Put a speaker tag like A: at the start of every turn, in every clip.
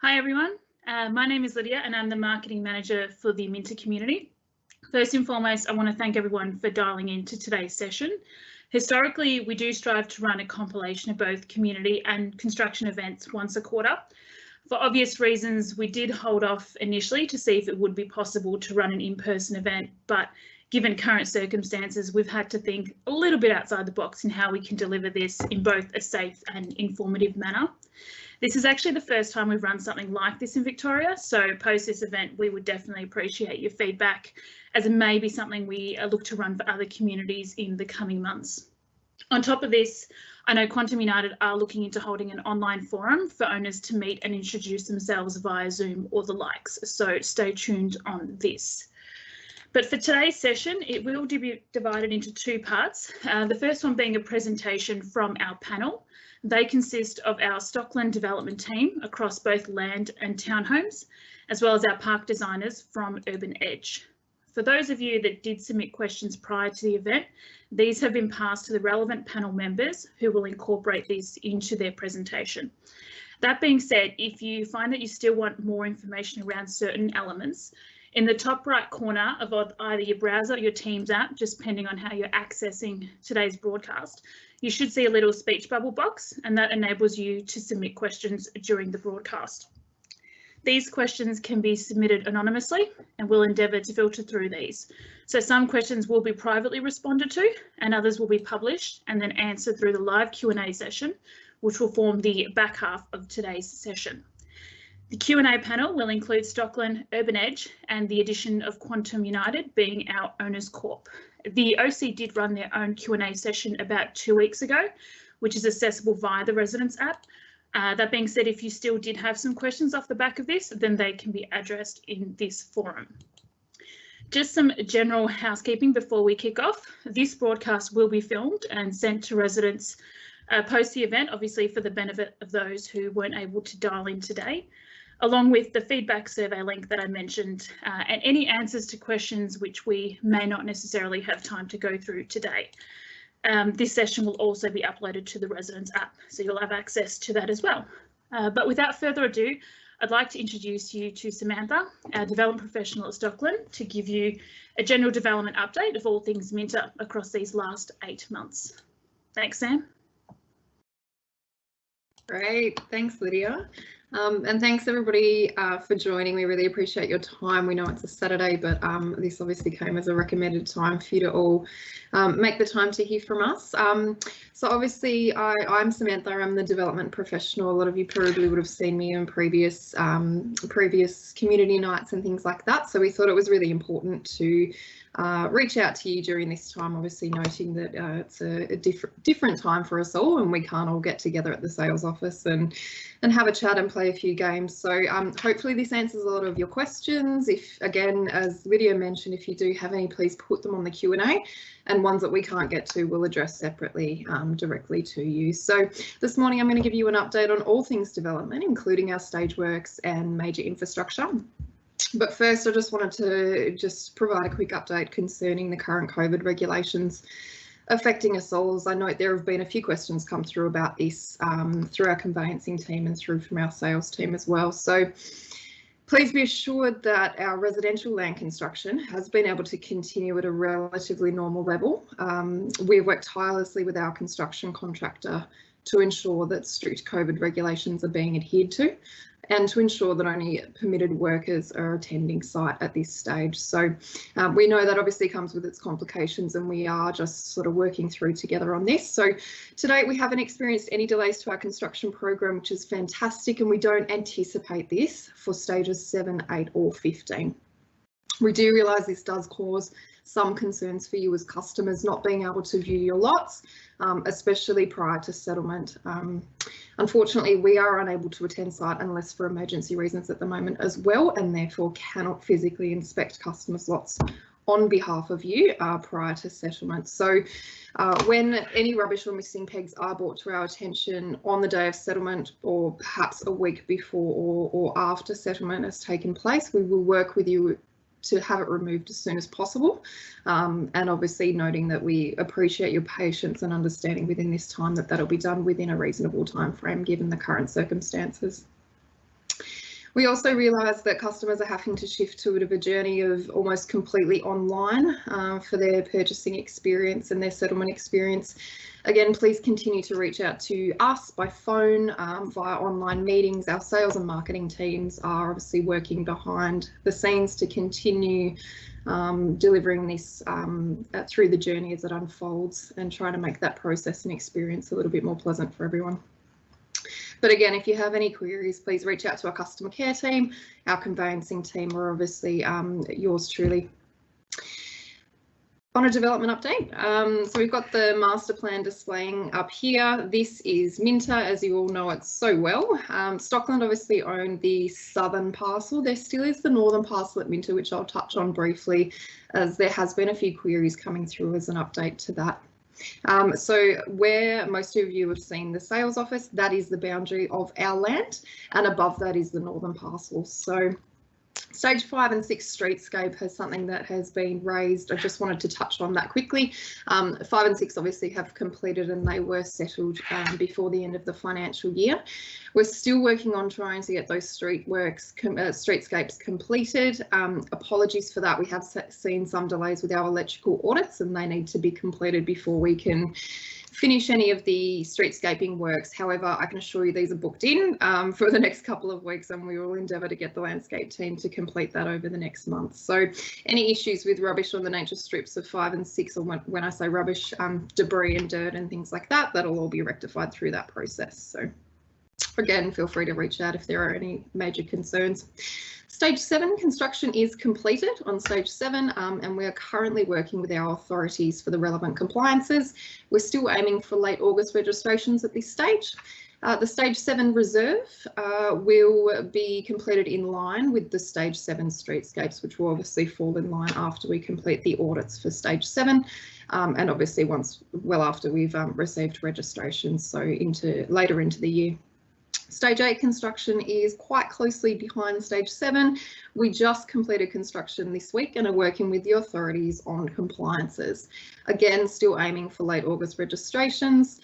A: Hi everyone, my name is Lydia and I'm the Marketing Manager for the Minta community. First and foremost, I want to thank everyone for dialing into today's session. Historically, we do strive to run a compilation of both community and construction events once a quarter. For obvious reasons, we did hold off initially to see if it would be possible to run an in-person event, but given current circumstances, we've had to think a little bit outside the box in how we can deliver this in both a safe and informative manner. This is actually the first time we've run something like this in Victoria, so post this event we would definitely appreciate your feedback, as it may be something we look to run for other communities in the coming months. On top of this, I know Quantum United are looking into holding an online forum for owners to meet and introduce themselves via Zoom or the likes, so stay tuned on this. But for today's session, it will be divided into two parts. The first one being a presentation from our panel. They consist of our Stockland development team across both land and townhomes, as well as our park designers from Urban Edge. For those of you that did submit questions prior to the event, these have been passed to the relevant panel members who will incorporate these into their presentation. That being said, if you find that you still want more information around certain elements, in the top right corner of either your browser or your Teams app, just depending on how you're accessing today's broadcast, you should see a little speech bubble box, and that enables you to submit questions during the broadcast. These questions can be submitted anonymously, and we'll endeavour to filter through these. So some questions will be privately responded to and others will be published and then answered through the live Q&A session, which will form the back half of today's session. The Q&A panel will include Stockland, Urban Edge and the addition of Quantum United being our Owners Corp. The OC did run their own Q&A session about 2 weeks ago, which is accessible via the Residents app. That being said, if you still did have some questions off the back of this, then they can be addressed in this forum. Just some general housekeeping before we kick off. This broadcast will be filmed and sent to residents post the event, obviously for the benefit of those who weren't able to dial in today, along with the feedback survey link that I mentioned and any answers to questions which we may not necessarily have time to go through today. This session will also be uploaded to the Residents app, so you'll have access to that as well. But without further ado, I'd like to introduce you to Samantha, our development professional at Stockland, to give you a general development update of all things Minta across these last 8 months. Thanks, Sam.
B: Great, thanks Lydia. And thanks everybody for joining. We really appreciate your time. We know it's a Saturday, but this obviously came as a recommended time for you to all make the time to hear from us. So obviously I'm Samantha, I'm the development professional. A lot of you probably would have seen me in previous community nights and things like that. So we thought it was really important to reach out to you during this time, obviously noting that it's a different time for us all and we can't all get together at the sales office and have a chat and play a few games. So hopefully this answers a lot of your questions. If, again, as Lydia mentioned, if you do have any, please put them on the Q&A, and ones that we can't get to we'll address separately directly to you. So this morning I'm going to give you an update on all things development, including our stage works and major infrastructure. But first, I just wanted to provide a quick update concerning the current COVID regulations affecting us all. As I note, there have been a few questions come through about this through our conveyancing team and through from our sales team as well. So please be assured that our residential land construction has been able to continue at a relatively normal level. We've worked tirelessly with our construction contractor to ensure that strict COVID regulations are being adhered to, and to ensure that only permitted workers are attending site at this stage. So we know that obviously comes with its complications, and we are just sort of working through together on this. So to date, we haven't experienced any delays to our construction program, which is fantastic, and we don't anticipate this for stages 7, 8 or 15. We do realise this does cause some concerns for you as customers not being able to view your lots, especially prior to settlement. Unfortunately, we are unable to attend site unless for emergency reasons at the moment as well, and therefore cannot physically inspect customers' lots on behalf of you prior to settlement. So when any rubbish or missing pegs are brought to our attention on the day of settlement, or perhaps a week before or after settlement has taken place, we will work with you to have it removed as soon as possible, and obviously noting that we appreciate your patience and understanding within this time that that'll be done within a reasonable time frame given the current circumstances. We also realise that customers are having to shift to a bit of a journey of almost completely online for their purchasing experience and their settlement experience. Again, please continue to reach out to us by phone, via online meetings. Our sales and marketing teams are obviously working behind the scenes to continue delivering this through the journey as it unfolds and trying to make that process and experience a little bit more pleasant for everyone. But again, if you have any queries, please reach out to our customer care team, our conveyancing team, or obviously yours truly. On a development update, so we've got the master plan displaying up here. This is Minta, as you all know it so well. Stockland obviously owned the southern parcel. There still is the northern parcel at Minta, which I'll touch on briefly, as there has been a few queries coming through as an update to that. So where most of you have seen the sales office, that is the boundary of our land, and above that is the northern parcel. So Stage 5 and 6 streetscape has something that has been raised. I just wanted to touch on that quickly. 5 and 6 obviously have completed and they were settled before the end of the financial year. We're still working on trying to get those streetscapes completed. Apologies for that. We have seen some delays with our electrical audits and they need to be completed before we can finish any of the streetscaping works. However, I can assure you these are booked in for the next couple of weeks and we will endeavour to get the landscape team to complete that over the next month. So any issues with rubbish on the nature strips of 5 and 6, or when I say rubbish, debris and dirt and things like that, that'll all be rectified through that process. So again, feel free to reach out if there are any major concerns. Stage 7 construction is completed on Stage 7 and we are currently working with our authorities for the relevant compliances. We're still aiming for late August registrations at this stage. The Stage 7 reserve will be completed in line with the Stage 7 streetscapes, which will obviously fall in line after we complete the audits for Stage 7 and obviously well after we've received registrations, so later into the year. Stage 8 construction is quite closely behind Stage 7. We just completed construction this week and are working with the authorities on compliances. Again, still aiming for late August registrations,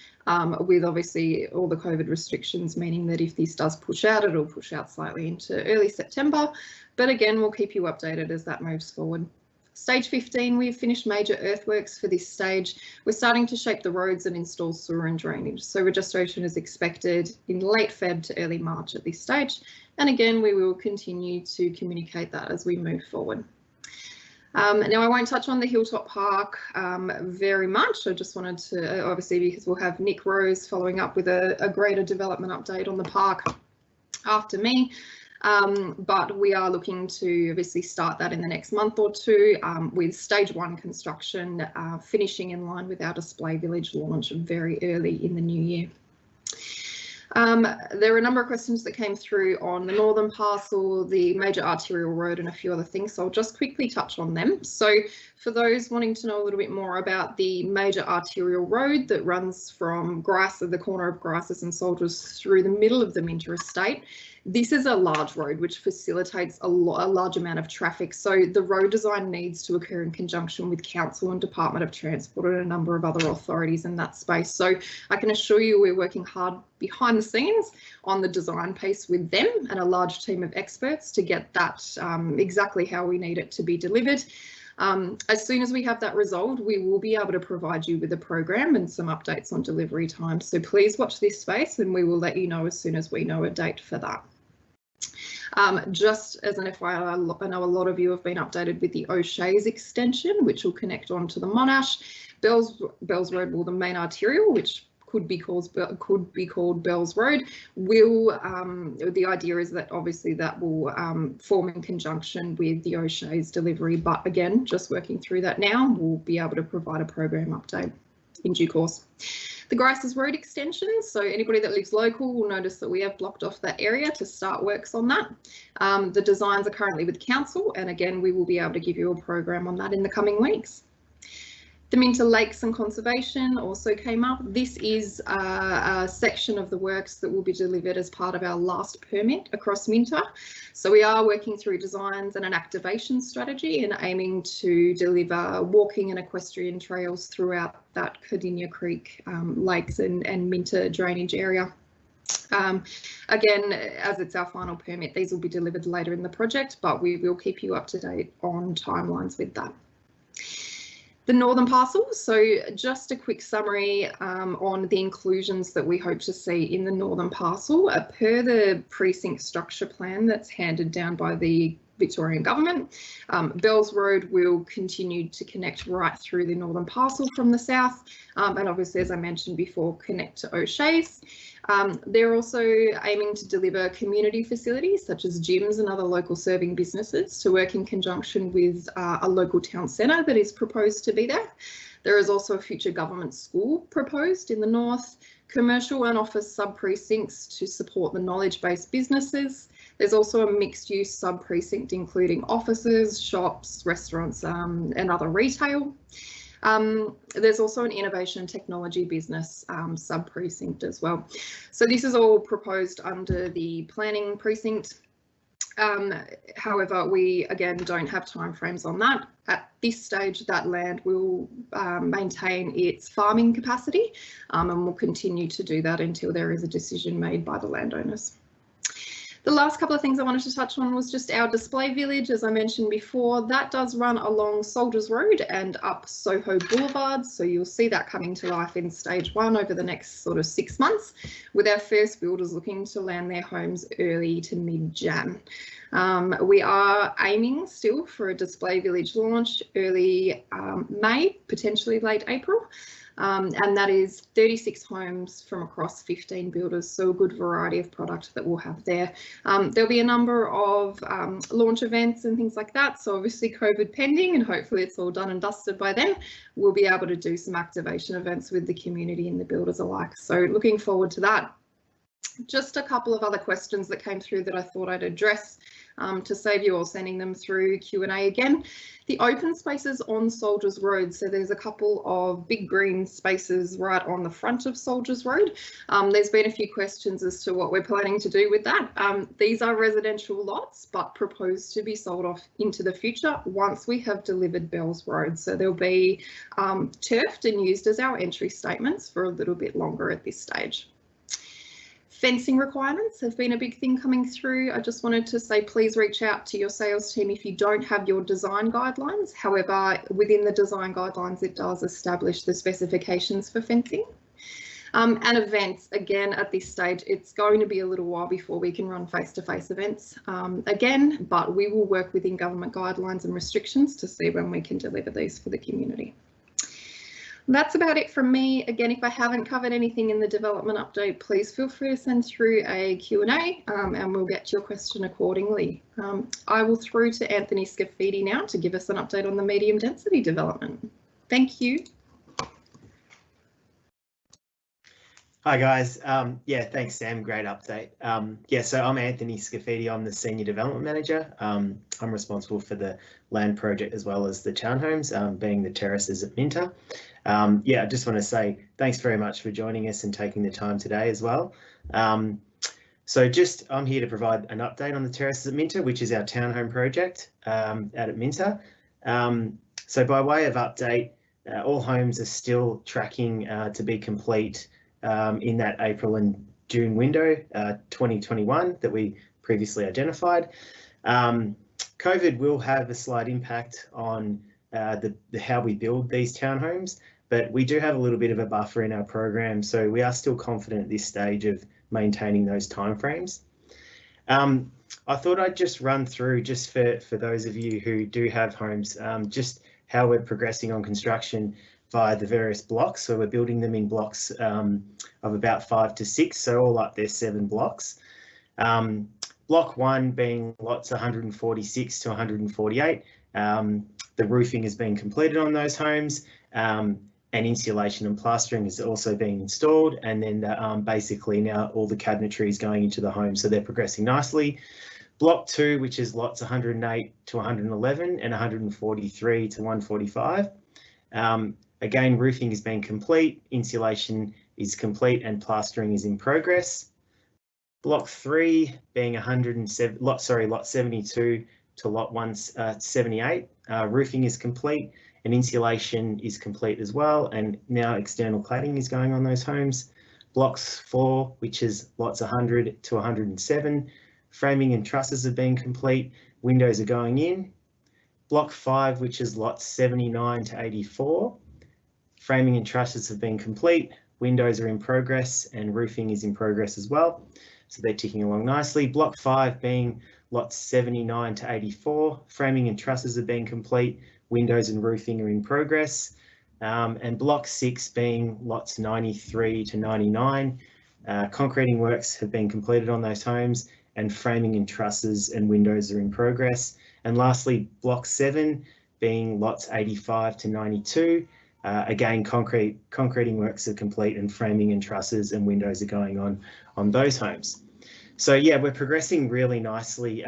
B: with obviously all the COVID restrictions, meaning that if this does push out, it'll push out slightly into early September. But again, we'll keep you updated as that moves forward. Stage 15, we've finished major earthworks for this stage. We're starting to shape the roads and install sewer and drainage. So registration is expected in late Feb to early March at this stage. And again, we will continue to communicate that as we move forward. Now, I won't touch on the Hilltop Park very much. I just wanted to, obviously, because we'll have Nick Rose following up with a greater development update on the park after me. But we are looking to obviously start that in the next month or two with Stage 1 construction finishing in line with our display village launch very early in the new year. There are a number of questions that came through on the northern parcel, the major arterial road and a few other things, so I'll just quickly touch on them. So for those wanting to know a little bit more about the major arterial road that runs from the corner of Grasses and Soldiers through the middle of the Minta estate, this is a large road which facilitates a large amount of traffic, so the road design needs to occur in conjunction with Council and Department of Transport and a number of other authorities in that space. So I can assure you we're working hard behind the scenes on the design piece with them and a large team of experts to get that exactly how we need it to be delivered. As soon as we have that resolved, we will be able to provide you with a program and some updates on delivery time. So please watch this space and we will let you know as soon as we know a date for that. Just as an FYI, I know a lot of you have been updated with the O'Shea's extension, which will connect on to the Monash. Bells Road, well, the main arterial, which could be called Bells Road, will, the idea is that obviously that will form in conjunction with the O'Shea's delivery, but again, just working through that now, we'll be able to provide a program update in due course. The Grasses Road extension, so anybody that lives local will notice that we have blocked off that area to start works on that. The designs are currently with Council, and again, we will be able to give you a program on that in the coming weeks. The Minta Lakes and Conservation also came up. This is a section of the works that will be delivered as part of our last permit across Minta. So we are working through designs and an activation strategy and aiming to deliver walking and equestrian trails throughout that Cardinia Creek lakes and Minta drainage area. Again, as it's our final permit, these will be delivered later in the project, but we will keep you up to date on timelines with that. The northern parcel, so just a quick summary on the inclusions that we hope to see in the northern parcel. Per the precinct structure plan that's handed down by the Victorian Government, Bells Road will continue to connect right through the northern parcel from the south, and obviously, as I mentioned before, connect to O'Shea's. They're also aiming to deliver community facilities such as gyms and other local serving businesses to work in conjunction with a local town centre that is proposed to be there. There is also a future government school proposed in the north, commercial and office sub-precincts to support the knowledge-based businesses. There's also a mixed-use sub-precinct including offices, shops, restaurants and other retail. There's also an innovation and technology business sub-precinct as well. So this is all proposed under the planning precinct. However, we again don't have timeframes on that. At this stage, that land will maintain its farming capacity and will continue to do that until there is a decision made by the landowners. The last couple of things I wanted to touch on was just our display village. As I mentioned before, that does run along Soldiers Road and up Soho Boulevard. So you'll see that coming to life in stage 1 over the next sort of 6 months, with our first builders looking to land their homes early to mid-Jan. We are aiming still for a display village launch early May, potentially late April. And that is 36 homes from across 15 builders, so a good variety of product that we'll have there. There'll be a number of launch events and things like that, so obviously COVID pending, and hopefully it's all done and dusted by then. We'll be able to do some activation events with the community and the builders alike, so looking forward to that. Just a couple of other questions that came through that I thought I'd address to save you all sending them through Q&A again. The open spaces on Soldiers Road, so there's a couple of big green spaces right on the front of Soldiers Road. There's been a few questions as to what we're planning to do with that. These are residential lots, but proposed to be sold off into the future once we have delivered Bells Road. So they'll be turfed and used as our entry statements for a little bit longer at this stage. Fencing requirements have been a big thing coming through. I just wanted to say, please reach out to your sales team if you don't have your design guidelines. However, within the design guidelines, it does establish the specifications for fencing. And events, again, at this stage, it's going to be a little while before we can run face-to-face events again, but we will work within government guidelines and restrictions to see when we can deliver these for the community. That's about it from me. Again, if I haven't covered anything in the development update, please feel free to send through a Q&A and we'll get to your question accordingly. I will throw to Anthony Scafidi now to give us an update on the medium density development. Thank you.
C: Hi guys, yeah, thanks Sam, great update. Yeah, so I'm Anthony Scafidi, I'm the Senior Development Manager. I'm responsible for the land project as well as the townhomes, being the terraces at Minta. Yeah, I just want to say thanks very much for joining us and taking the time today as well. So I'm here to provide an update on the terraces at Minta, which is our townhome project out at Minta. So by way of update, all homes are still tracking to be complete in that April and June window 2021 that we previously identified. COVID will have a slight impact on how we build these townhomes, but we do have a little bit of a buffer in our program, so we are still confident at this stage of maintaining those timeframes. I thought I'd just run through, just for those of you who do have homes, just how we're progressing on construction via the various blocks. So we're building them in blocks of about 5 to 6, so all up there 7 blocks. Block 1 being lots 146 to 148. The roofing has been completed on those homes, and insulation and plastering is also being installed, and then basically now all the cabinetry is going into the home, so they're progressing nicely. Block 2, which is lots 108 to 111 and 143 to 145. Again, roofing has been complete, insulation is complete, and plastering is in progress. Block 3 being lot 72 to lot 178, roofing is complete and insulation is complete as well, and now external cladding is going on those homes. Blocks 4, which is lots 100 to 107, framing and trusses have been complete, windows are going in. Block 5, which is lots 79 to 84, framing and trusses have been complete, windows are in progress, and roofing is in progress as well. So they're ticking along nicely. Block 5 being lots 79 to 84, framing and trusses have been complete, windows and roofing are in progress. And block 6 being lots 93 to 99, concreting works have been completed on those homes, and framing and trusses and windows are in progress. And lastly, block 7 being lots 85 to 92. Again, concreting works are complete, and framing and trusses and windows are going on those homes. So yeah, we're progressing really nicely.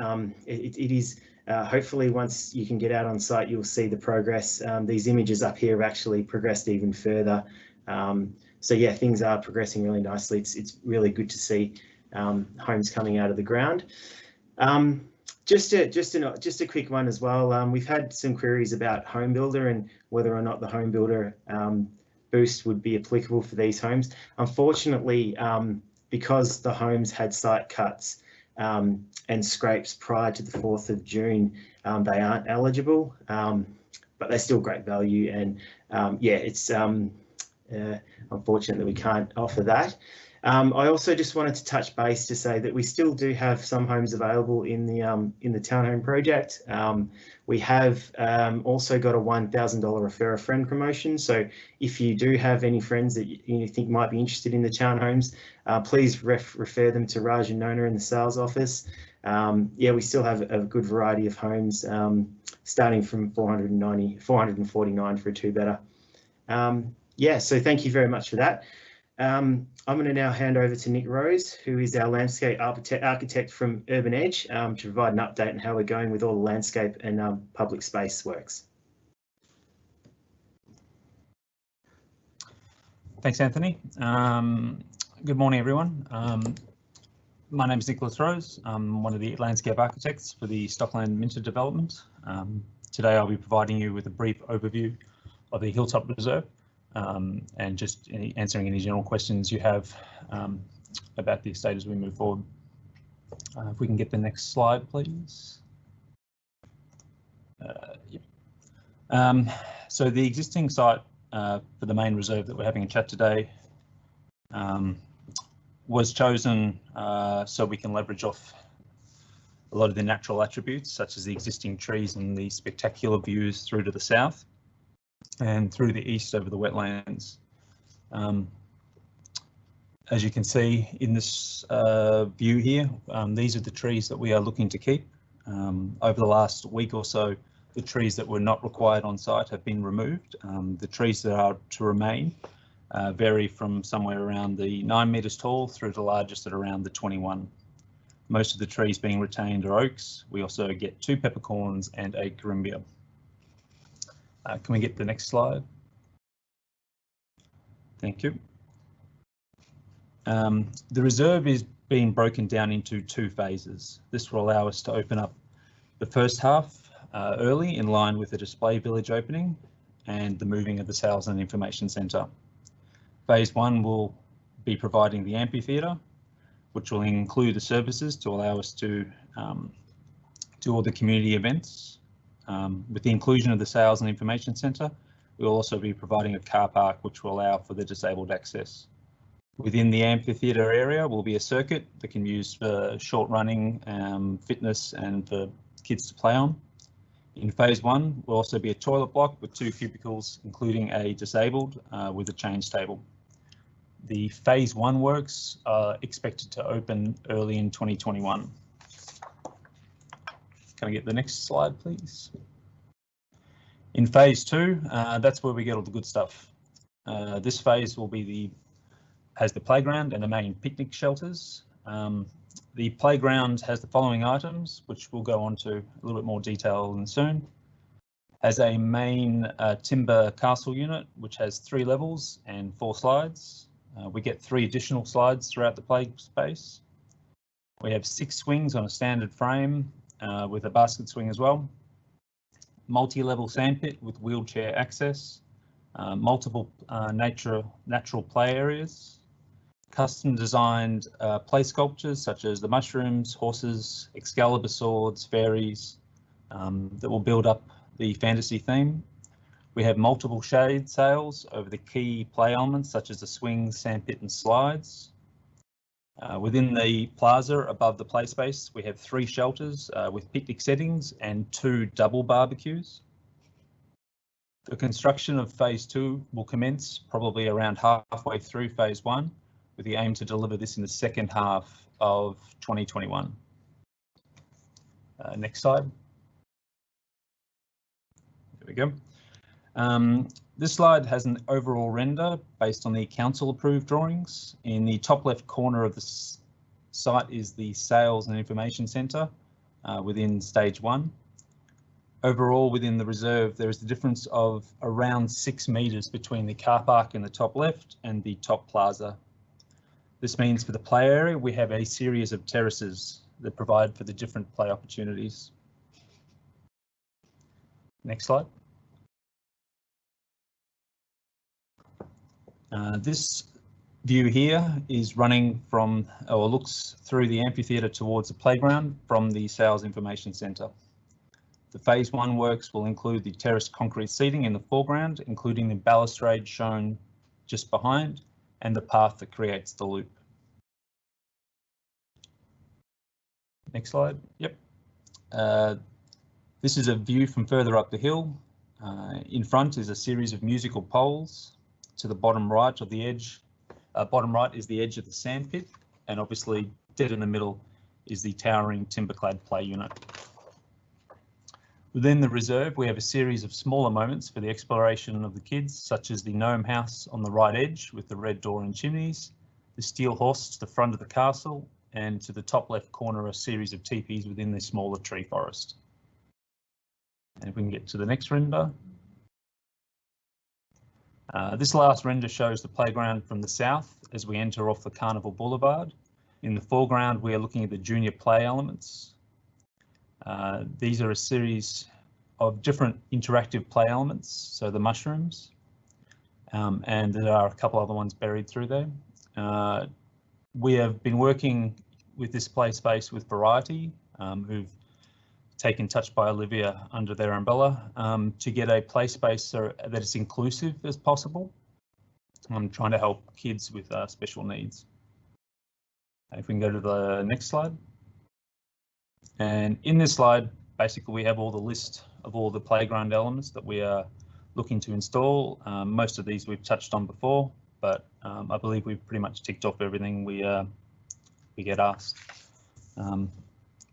C: It is hopefully once you can get out on site, you'll see the progress. These images up here have actually progressed even further. So yeah, things are progressing really nicely. It's really good to see homes coming out of the ground. Just a quick one as well. We've had some queries about home builder and whether or not the home builder boost would be applicable for these homes. Unfortunately, because the homes had site cuts and scrapes prior to the 4th of June, they aren't eligible, but they're still great value. And yeah, it's unfortunate that we can't offer that. I also just wanted to touch base to say that we still do have some homes available in the townhome project. We have also got a $1,000 refer a friend promotion. So if you do have any friends that you think might be interested in the townhomes, please refer them to Raj and Nona in the sales office. Yeah, we still have a good variety of homes, starting from 449 for a 2-bedder. Yeah, so thank you very much for that. I'm going to now hand over to Nick Rose, who is our landscape architect from Urban Edge, to provide an update on how we're going with all the landscape and public space works.
D: Thanks, Anthony. Good morning, everyone. My name is Nicholas Rose. I'm one of the landscape architects for the Stockland Minta development. Today I'll be providing you with a brief overview of the Hilltop Reserve, and just answering any general questions you have about the estate as we move forward. If we can get the next slide, please. So the existing site for the main reserve that we're having a chat today was chosen so we can leverage off a lot of the natural attributes, such as the existing trees and the spectacular views through to the south and through the east over the wetlands. As you can see in this view here, these are the trees that we are looking to keep. Over the last week or so, the trees that were not required on site have been removed. The trees that are to remain vary from somewhere around the 9 metres tall through to the largest at around the 21. Most of the trees being retained are oaks. We also get 2 peppercorns and a corymbia. Can we get the next slide? Thank you. The reserve is being broken down into 2 phases. This will allow us to open up the first half early, in line with the display village opening and the moving of the sales and information centre. Phase 1 will be providing the amphitheatre, which will include the services to allow us to do all the community events. With the inclusion of the sales and information centre, we'll also be providing a car park which will allow for the disabled access. Within the amphitheatre area will be a circuit that can be used for short running, fitness and for kids to play on. In phase 1 will also be a toilet block with 2 cubicles, including a disabled with a change table. The phase 1 works are expected to open early in 2021. Can I get the next slide, please? In phase 2, that's where we get all the good stuff. This phase will be has the playground and the main picnic shelters. The playground has the following items, which we'll go on to a little bit more detail soon. Has a main timber castle unit, which has 3 levels and 4 slides. We get 3 additional slides throughout the play space. We have 6 swings on a standard frame with a basket swing as well. Multi-level sandpit with wheelchair access. Multiple natural play areas. custom designed play sculptures such as the mushrooms, horses, Excalibur swords, fairies that will build up the fantasy theme. We have multiple shade sails over the key play elements such as the swings, sandpit and slides. Within the plaza above the play space, we have 3 shelters with picnic settings and 2 double barbecues. The construction of phase 2 will commence probably around halfway through phase 1, with the aim to deliver this in the second half of 2021. Next slide. There we go. This slide has an overall render based on the council approved drawings. In the top left corner of the site is the Sales and Information Centre within stage 1. Overall, within the reserve, there is a difference of around 6 metres between the car park in the top left and the top plaza. This means for the play area, we have a series of terraces that provide for the different play opportunities. Next slide. This view here is running from, or looks through the amphitheatre towards the playground from the Sales Information Centre. The phase 1 works will include the terraced concrete seating in the foreground, including the balustrade shown just behind and the path that creates the loop. Next slide. Yep. This is a view from further up the hill. In front is a series of musical poles. To the bottom right of the edge, bottom right is the edge of the sandpit, and obviously dead in the middle is the towering timber-clad play unit. Within the reserve, we have a series of smaller moments for the exploration of the kids, such as the gnome house on the right edge with the red door and chimneys, the steel horse to the front of the castle, and to the top left corner, a series of teepees within the smaller tree forest. And if we can get to the next render. This last render shows the playground from the south as we enter off the Carnival Boulevard. In the foreground, we are looking at the junior play elements. These are a series of different interactive play elements, so the mushrooms, and there are a couple other ones buried through there. We have been working with this play space with Variety, who've taken Touch by Olivia under their umbrella to get a play space that is inclusive as possible. I'm trying to help kids with special needs. If we can go to the next slide. And in this slide, basically we have all the list of all the playground elements that we are looking to install. Most of these we've touched on before, but I believe we've pretty much ticked off everything we get asked.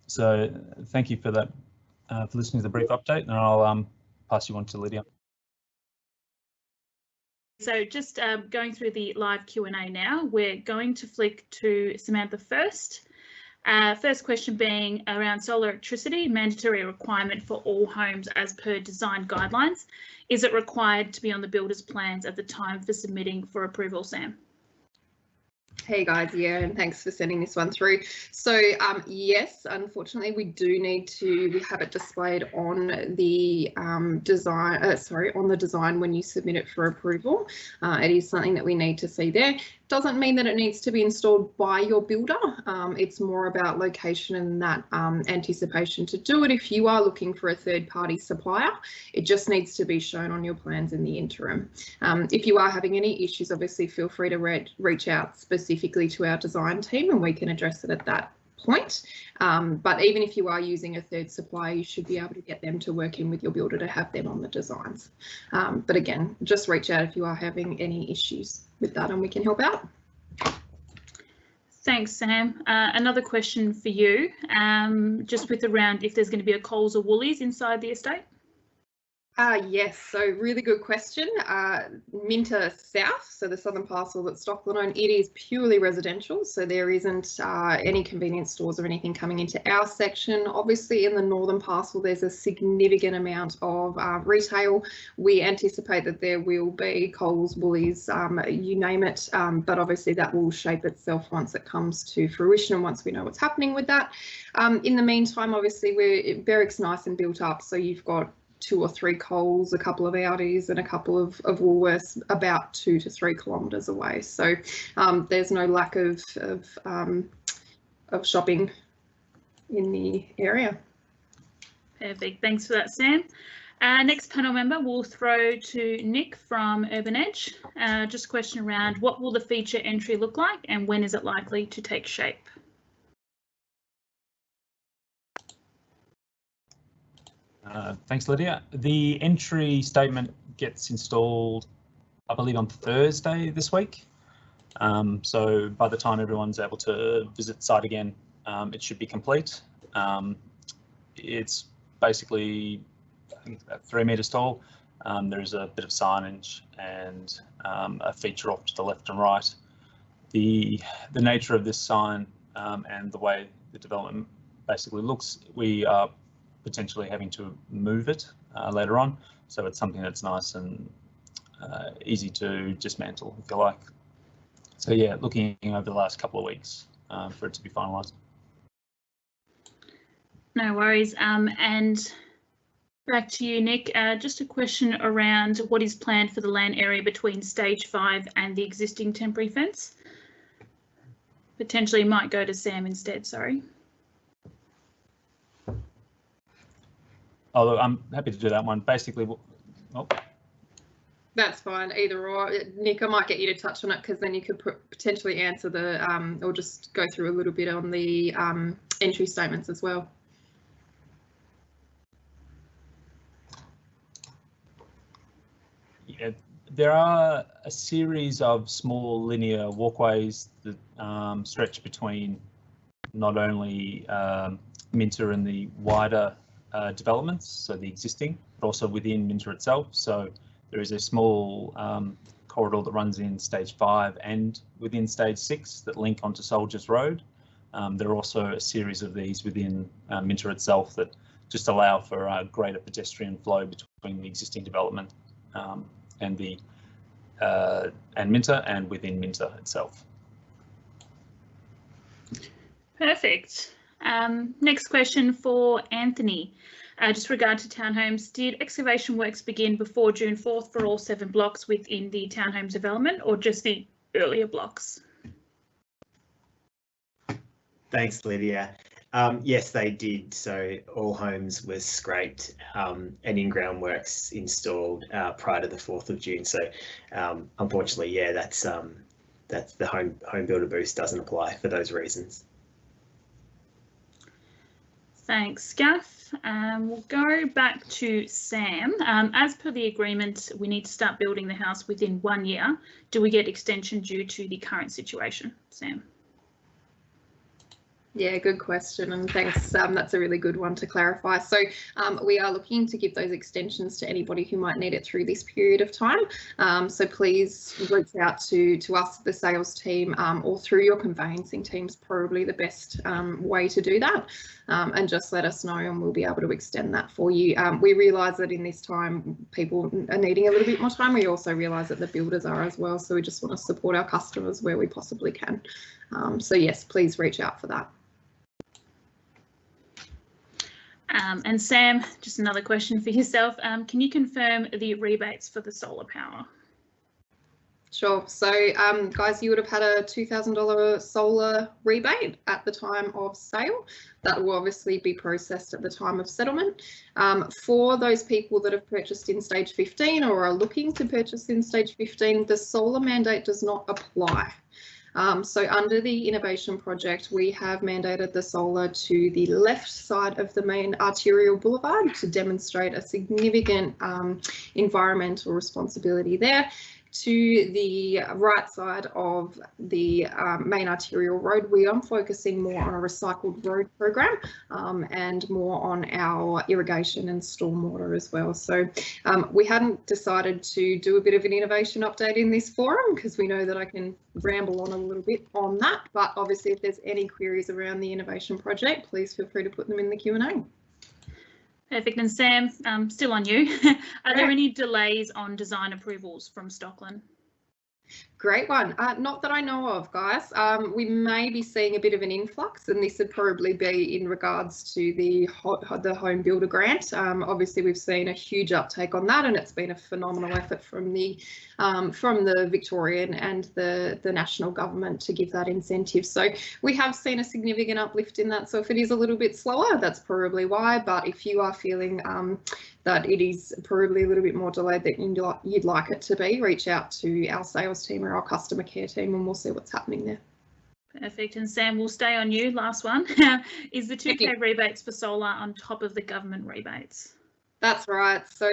D: So thank you for that, for listening to the brief update, and I'll pass you on to Lydia.
A: So just going through the live Q&A now, we're going to flick to Samantha first. First question being around solar electricity, mandatory requirement for all homes as per design guidelines. Is it required to be on the builder's plans at the time for submitting for approval, Sam?
B: Hey guys, yeah, and thanks for sending this one through. So yes, unfortunately, we have it displayed on the design when you submit it for approval. It is something that we need to see there. Doesn't mean that it needs to be installed by your builder. It's more about location and that anticipation to do it. If you are looking for a third-party supplier, it just needs to be shown on your plans in the interim. If you are having any issues, obviously feel free to reach out specifically to our design team and we can address it at that point. But even if you are using a third supplier, you should be able to get them to work in with your builder to have them on the designs. But again, just reach out if you are having any issues with that and we can help out.
A: Thanks, Sam. Another question for you, just with around if there's going to be a Coles or Woolies inside the estate?
B: Yes, so really good question. Minta South, so the southern parcel that Stockland own, it is purely residential, so there isn't any convenience stores or anything coming into our section. Obviously in the northern parcel there's a significant amount of retail. We anticipate that there will be Coles, Woolies, you name it, but obviously that will shape itself once it comes to fruition and once we know what's happening with that. In the meantime, obviously Berwick's nice and built up, so you've got 2 or 3 Coles, a couple of Audis and a couple of Woolworths about 2 to 3 kilometres away. So there's no lack of shopping in the area.
A: Perfect. Thanks for that, Sam. Next panel member, we'll throw to Nick from Urban Edge. Just a question around what will the feature entry look like and when is it likely to take shape?
D: Thanks, Lydia. The entry statement gets installed, I believe, on Thursday this week. So by the time everyone's able to visit the site again, it should be complete. It's basically, I think, about 3 metres tall. There is a bit of signage and a feature off to the left and right. The nature of this sign and the way the development basically looks, we are potentially having to move it later on. So it's something that's nice and easy to dismantle, if you like. So yeah, looking over the last couple of weeks for it to be finalised.
A: No worries. And back to you, Nick. Just a question around what is planned for the land area between stage 5 and the existing temporary fence. Potentially might go to Sam instead, sorry.
D: Oh, I'm happy to do that one. Basically, oh.
B: That's fine, either or. Nick, I might get you to touch on it because then you could potentially answer the, or just go through a little bit on the entry statements as well.
D: Yeah, there are a series of small linear walkways that stretch between not only Minta and the wider developments, so the existing, but also within Minta itself. So there is a small corridor that runs in stage 5 and within stage 6 that link onto Soldiers Road. There are also a series of these within Minta itself that just allow for a greater pedestrian flow between the existing development and Minta and within Minta itself.
A: Perfect. Next question for Anthony. Just regard to townhomes, did excavation works begin before June 4th for all 7 blocks within the townhomes development or just the earlier blocks?
C: Thanks, Lydia. Yes, they did. So all homes were scraped and in-ground works installed prior to the 4th of June. So unfortunately, yeah, that's the home builder boost doesn't apply for those reasons.
A: Thanks, Gaff. We'll go back to Sam. As per the agreement, we need to start building the house within 1 year. Do we get extension due to the current situation, Sam?
B: Yeah, good question, and thanks. That's a really good one to clarify. So we are looking to give those extensions to anybody who might need it through this period of time. So please reach out to us, the sales team, or through your conveyancing teams, probably the best way to do that. And just let us know and we'll be able to extend that for you. We realise that in this time people are needing a little bit more time. We also realise that the builders are as well. So we just want to support our customers where we possibly can. So yes, please reach out for that.
A: And Sam, just another question for yourself. Can you confirm the rebates for the solar power?
B: Sure. So, guys, you would have had a $2,000 solar rebate at the time of sale. That will obviously be processed at the time of settlement. For those people that have purchased in stage 15 or are looking to purchase in stage 15, the solar mandate does not apply. So under the innovation project, we have mandated the solar to the left side of the main arterial boulevard to demonstrate a significant environmental responsibility there. To the right side of the main arterial road, we are focusing more on a recycled road program and more on our irrigation and stormwater as well. So we hadn't decided to do a bit of an innovation update in this forum because we know that I can ramble on a little bit on that. But obviously, if there's any queries around the innovation project, please feel free to put them in the Q&A.
A: Perfect. And Sam, still on you. Are there any delays on design approvals from Stockland?
B: Great one. Not that I know of, guys. We may be seeing a bit of an influx, and this would probably be in regards to the home builder grant. Obviously, we've seen a huge uptake on that, and it's been a phenomenal effort from the Victorian and the national government to give that incentive. So we have seen a significant uplift in that. So if it is a little bit slower, that's probably why. But if you are feeling that it is probably a little bit more delayed than you'd like it to be, reach out to our sales team or our customer care team and we'll see what's happening there.
A: Perfect. And Sam, we'll stay on you. Last one. Is the 2K rebates for solar on top of the government rebates?
B: That's right. So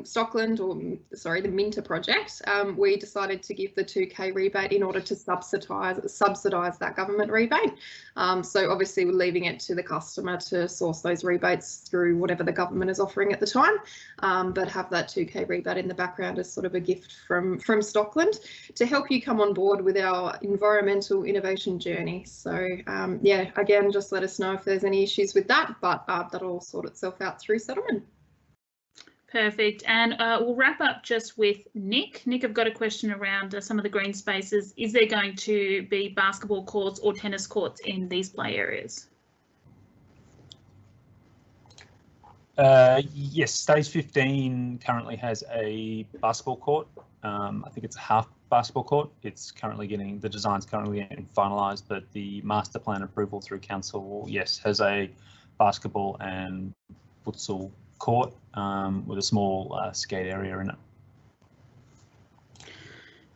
B: Stockland, the Minta project, we decided to give the 2K rebate in order to subsidise that government rebate. So obviously we're leaving it to the customer to source those rebates through whatever the government is offering at the time, but have that 2K rebate in the background as sort of a gift from Stockland to help you come on board with our environmental innovation journey. So yeah, again, just let us know if there's any issues with that, but that'll all sort itself out through settlement.
A: Perfect. And we'll wrap up just with Nick. Nick, I've got a question around some of the green spaces. Is there going to be basketball courts or tennis courts in these play areas?
D: Yes, stage 15 currently has a basketball court. I think it's a half basketball court. It's currently the design's currently getting finalised, but the master plan approval through council, yes, has a basketball and futsal court with a small skate area in it.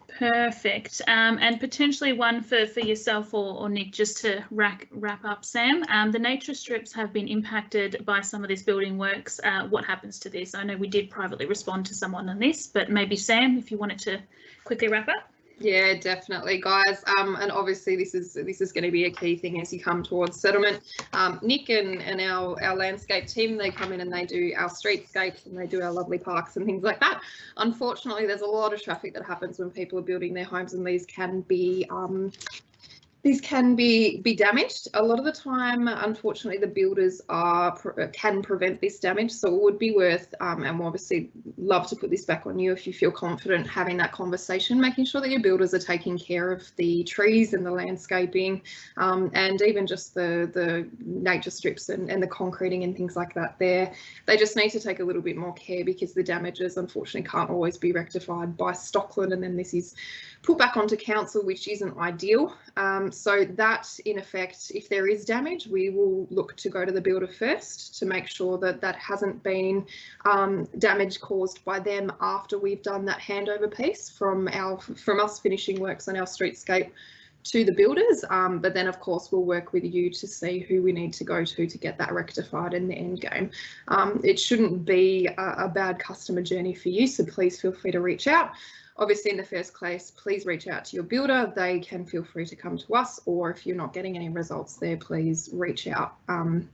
A: Perfect. And potentially one for yourself or Nick, just to wrap up, Sam. The nature strips have been impacted by some of this building works. What happens to this? I know we did privately respond to someone on this, but maybe Sam, if you wanted to quickly wrap up.
B: Yeah, definitely, guys. And obviously this is going to be a key thing as you come towards settlement. Nick and our landscape team, they come in and they do our streetscapes and they do our lovely parks and things like that. Unfortunately, there's a lot of traffic that happens when people are building their homes, and these can be damaged. A lot of the time, unfortunately, the builders can prevent this damage. So it would be worth, and we'll obviously love to put this back on you if you feel confident having that conversation, making sure that your builders are taking care of the trees and the landscaping, and even just the nature strips and the concreting and things like that there. They just need to take a little bit more care because the damages unfortunately can't always be rectified by Stockland, and then this is put back onto council, which isn't ideal. So that, in effect, if there is damage, we will look to go to the builder first to make sure that that hasn't been damage caused by them after we've done that handover piece from us finishing works on our streetscape to the builders. But then, of course, we'll work with you to see who we need to go to get that rectified in the end game. It shouldn't be a bad customer journey for you, so please feel free to reach out. Obviously, in the first place, please reach out to your builder. They can feel free to come to us, or if you're not getting any results there, please reach out and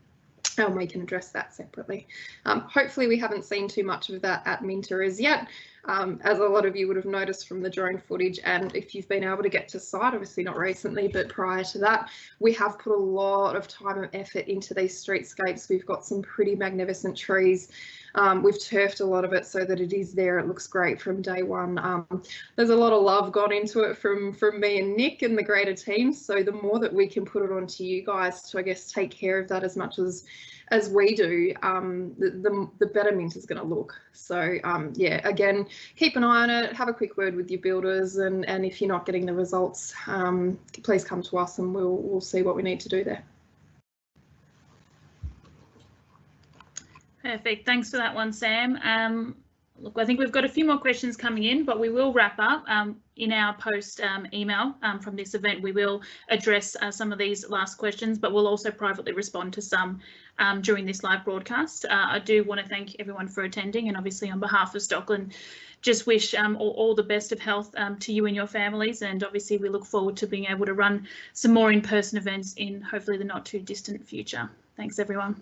B: we can address that separately. Hopefully, we haven't seen too much of that at Minta as yet, as a lot of you would have noticed from the drone footage. And if you've been able to get to site, obviously not recently, but prior to that, we have put a lot of time and effort into these streetscapes. We've got some pretty magnificent trees. We've turfed a lot of it so that it is there. It looks great from day one. There's a lot of love gone into it from me and Nick and the greater team. So the more that we can put it onto you guys to, I guess, take care of that as much as we do, the better Minta is going to look. So yeah, again, keep an eye on it. Have a quick word with your builders, and if you're not getting the results, please come to us and we'll see what we need to do there.
A: Perfect. Thanks for that one, Sam. Look, I think we've got a few more questions coming in, but we will wrap up. In our post email from this event, we will address some of these last questions, but we'll also privately respond to some during this live broadcast. I do want to thank everyone for attending, and obviously on behalf of Stockland, just wish all the best of health to you and your families. And obviously we look forward to being able to run some more in-person events in hopefully the not too distant future. Thanks, everyone.